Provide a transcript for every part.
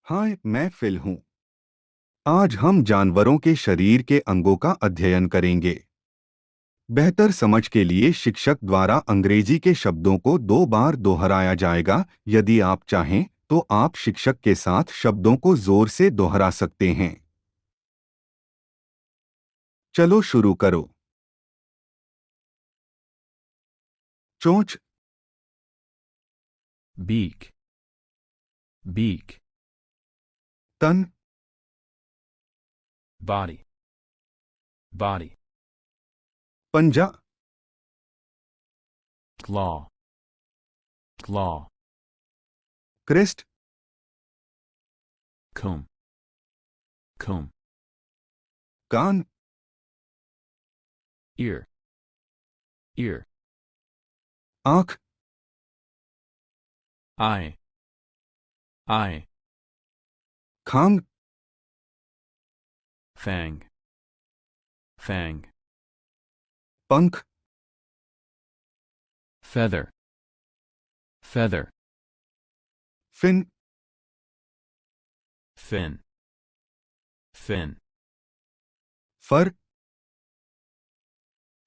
हाय, मैं फिल हूँ। आज हम जानवरों के शरीर के अंगों का अध्ययन करेंगे। बेहतर समझ के लिए शिक्षक द्वारा अंग्रेजी के शब्दों को 2 बार दोहराया जाएगा। यदि आप चाहें तो आप शिक्षक के साथ शब्दों को जोर से दोहरा सकते हैं। चलो शुरू करो। चोंच, beak, beak, तन, body, body, पंजा, claw, claw, crest, comb, comb, कान, ear, ear, आँख, eye, eye, खांग, fang, fang, पंख, feather, feather, fin, fin, fin, fur,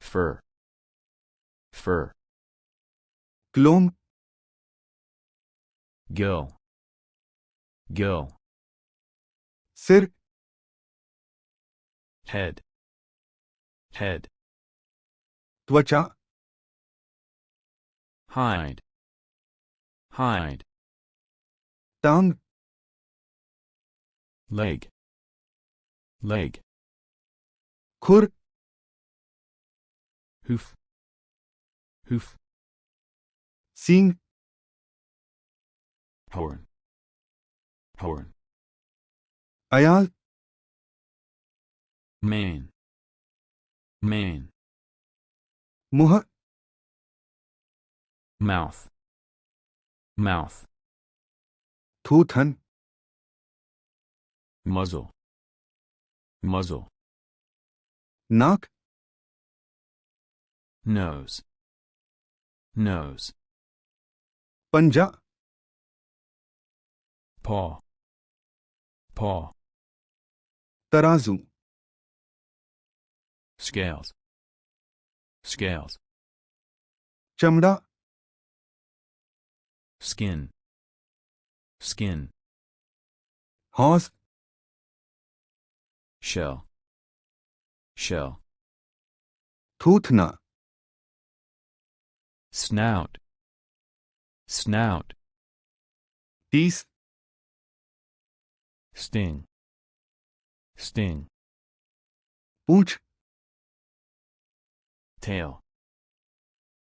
fur, fur, क्लोम, gill, gill, सिर, head, head, त्वचा, hide, hide, टांग, leg, leg, खुर, hoof, hoof, सींग, horn, horn, Ayal, mane, mane, मुंह, mouth, mouth, थूथन, muzzle, muzzle, नाक, nose, nose, पंजा, paw, paw, तराजू, scales, scales, चमड़ा, skin, skin, हौस, shell, shell, थूथना, snout, snout, टीस, sting, sting, पूंछ, tail,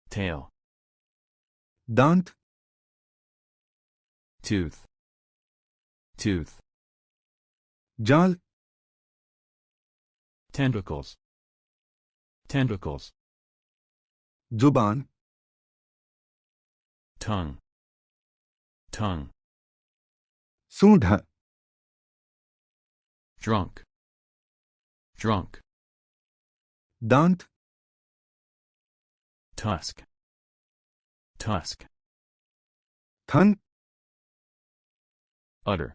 tail, दांत, tooth, tooth, जाल, tentacles, tentacles, जुबान, tongue, tongue, सूंड, drunk, drunk, दांत, tusk, tusk, थन, udder,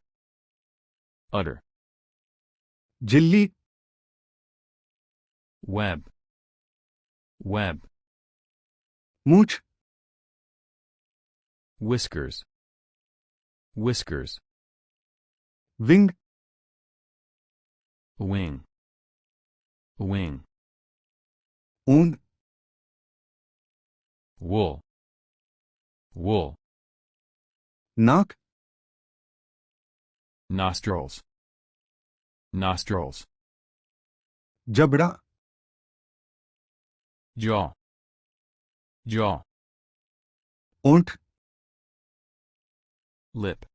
udder, झिल्ली, web, web, मूछ, whiskers, whiskers, wing, wing, wing, ऊन, wool, wool, नाक, nostrils, nostrils, जबड़ा, jaw, jaw, ओंठ, lip,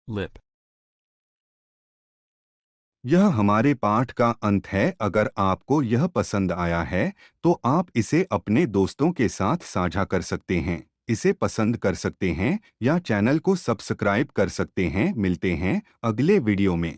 lip. यह हमारे पाठ का अंत है। अगर आपको यह पसंद आया है तो आप इसे अपने दोस्तों के साथ साझा कर सकते हैं, इसे पसंद कर सकते हैं या चैनल को सब्सक्राइब कर सकते हैं। मिलते हैं अगले वीडियो में।